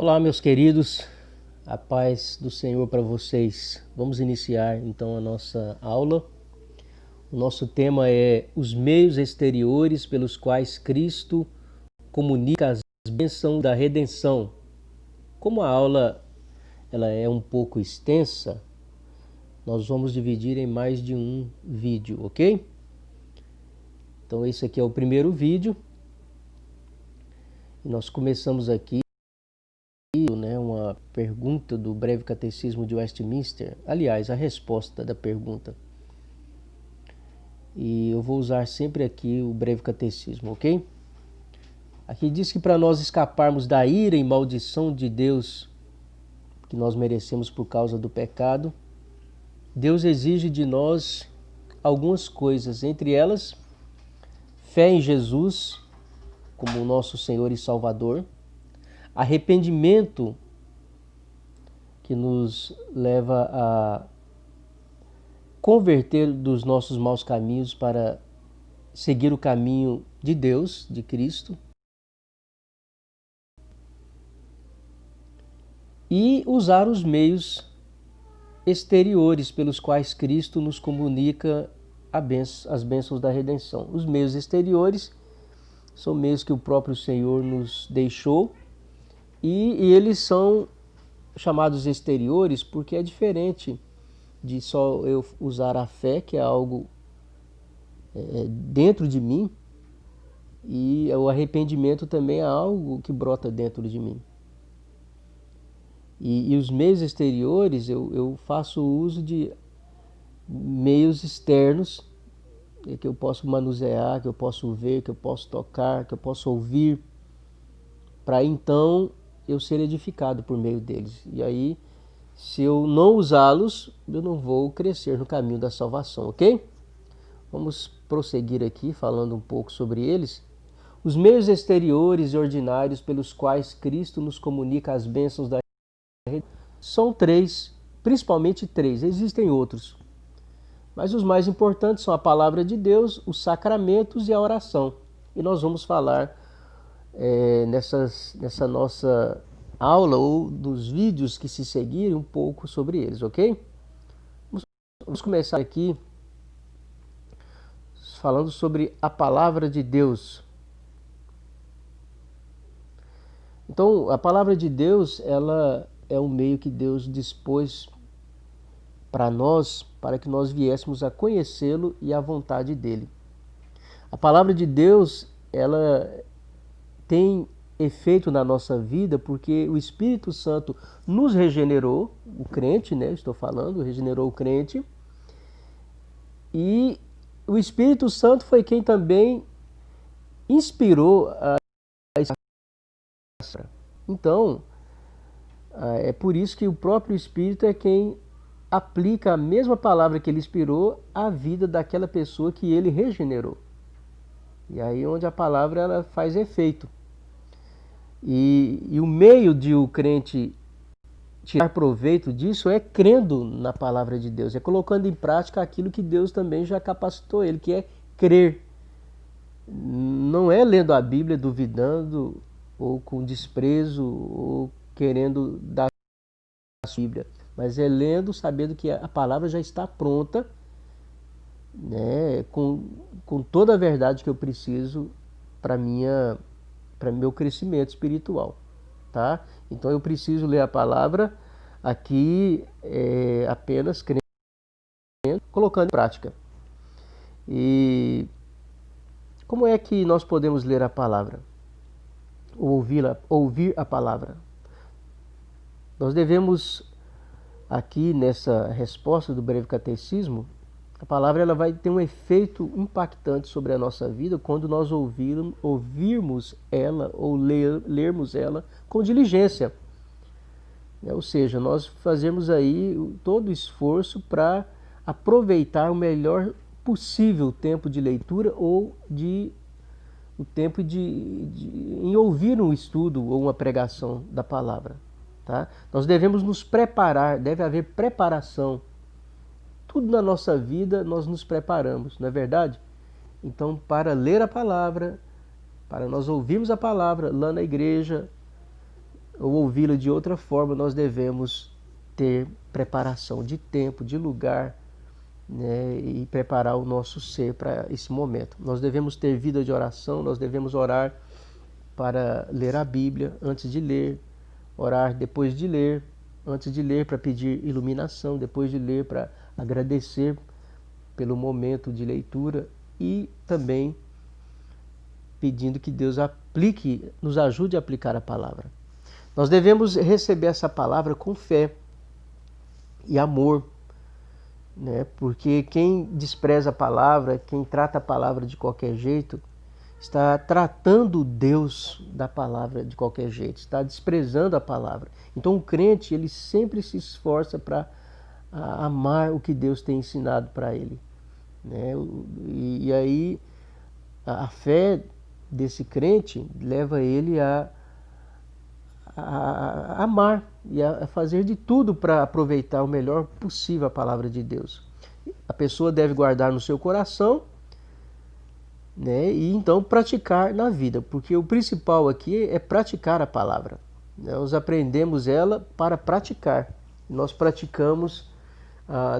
Olá, meus queridos, a paz do Senhor para vocês. Vamos iniciar então a nossa aula. O nosso tema é os meios exteriores pelos quais Cristo comunica as bênçãos da redenção. Como a aula ela é um pouco extensa, nós vamos dividir em mais de um vídeo, ok? Então esse aqui é o primeiro vídeo e nós começamos aqui uma pergunta do Breve Catecismo de Westminster. Aliás, a resposta da pergunta. E eu vou usar sempre aqui o Breve Catecismo, ok? Aqui diz que para nós escaparmos da ira e maldição de Deus que nós merecemos por causa do pecado, Deus exige de nós algumas coisas, entre elas fé em Jesus como nosso Senhor e Salvador, arrependimento que nos leva a converter dos nossos maus caminhos para seguir o caminho de Deus, de Cristo, e usar os meios exteriores pelos quais Cristo nos comunica as bênçãos da redenção. Os meios exteriores são meios que o próprio Senhor nos deixou e eles são chamados exteriores porque é diferente de só eu usar a fé, que é algo dentro de mim, e o arrependimento também é algo que brota dentro de mim. E os meios exteriores, eu faço uso de meios externos que eu posso manusear, que eu posso ver, que eu posso tocar, que eu posso ouvir, para então eu ser edificado por meio deles. E aí, se eu não usá-los, eu não vou crescer no caminho da salvação, ok? Vamos prosseguir aqui falando um pouco sobre eles. Os meios exteriores e ordinários pelos quais Cristo nos comunica as bênçãos da redenção são três, principalmente três, existem outros. Mas os mais importantes são a palavra de Deus, os sacramentos e a oração. E nós vamos falar nessa nossa aula ou dos vídeos que se seguirem um pouco sobre eles, ok? Vamos começar aqui falando sobre a palavra de Deus. Então, a palavra de Deus, ela é um meio que Deus dispôs para nós, para que nós viéssemos a conhecê-lo e a vontade dele. A palavra de Deus, ela tem efeito na nossa vida porque o Espírito Santo nos regenerou, o crente, né? Estou falando, regenerou o crente. E o Espírito Santo foi quem também inspirou a Então, é por isso que o próprio Espírito é quem aplica a mesma palavra que ele inspirou à vida daquela pessoa que ele regenerou. E aí onde a palavra ela faz efeito. E o meio de o crente tirar proveito disso é crendo na palavra de Deus, é colocando em prática aquilo que Deus também já capacitou ele, que é crer. Não é lendo a Bíblia duvidando ou com desprezo ou querendo dar a Bíblia, mas é lendo sabendo que a palavra já está pronta, né, com toda a verdade que eu preciso para meu crescimento espiritual, tá? Então eu preciso ler a palavra aqui apenas crendo, colocando em prática. E como é que nós podemos ler a palavra? Ou ouvir a palavra? Nós devemos, aqui nessa resposta do Breve Catecismo, a palavra ela vai ter um efeito impactante sobre a nossa vida quando nós ouvirmos ela ou lermos ela com diligência. Ou seja, nós fazemos aí todo o esforço para aproveitar o melhor possível o tempo de leitura ou o tempo em ouvir um estudo ou uma pregação da palavra. Tá? Nós devemos nos preparar, deve haver preparação. Tudo na nossa vida nós nos preparamos, não é verdade? Então, para ler a palavra, para nós ouvirmos a palavra lá na igreja, ou ouvi-lo de outra forma, nós devemos ter preparação de tempo, de lugar, né, e preparar o nosso ser para esse momento. Nós devemos ter vida de oração, nós devemos orar para ler a Bíblia antes de ler, orar depois de ler, antes de ler para pedir iluminação, depois de ler para agradecer pelo momento de leitura e também pedindo que Deus nos ajude a aplicar a palavra. Nós devemos receber essa palavra com fé e amor, né? Porque quem despreza a palavra, quem trata a palavra de qualquer jeito, está tratando Deus da palavra de qualquer jeito, está desprezando a palavra. Então o crente, ele sempre se esforça para amar o que Deus tem ensinado para ele, né? E aí a fé desse crente leva ele a amar e a fazer de tudo para aproveitar o melhor possível a palavra de Deus. A pessoa deve guardar no seu coração, né, e então praticar na vida, porque o principal aqui é praticar a palavra. Nós aprendemos ela para praticar. Nós praticamos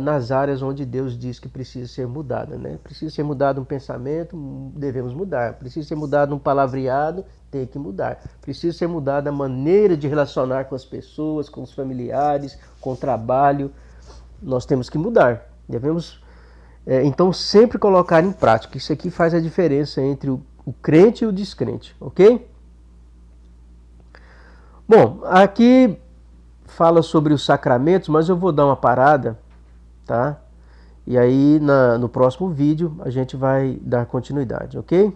nas áreas onde Deus diz que precisa ser mudada, né? Precisa ser mudado um pensamento, devemos mudar. Precisa ser mudado um palavreado, tem que mudar. Precisa ser mudada a maneira de relacionar com as pessoas, com os familiares, com o trabalho. Nós temos que mudar. Devemos, então, sempre colocar em prática. Isso aqui faz a diferença entre o crente e o descrente, ok? Bom, aqui fala sobre os sacramentos, mas eu vou dar uma parada, tá? E aí no próximo vídeo a gente vai dar continuidade, ok?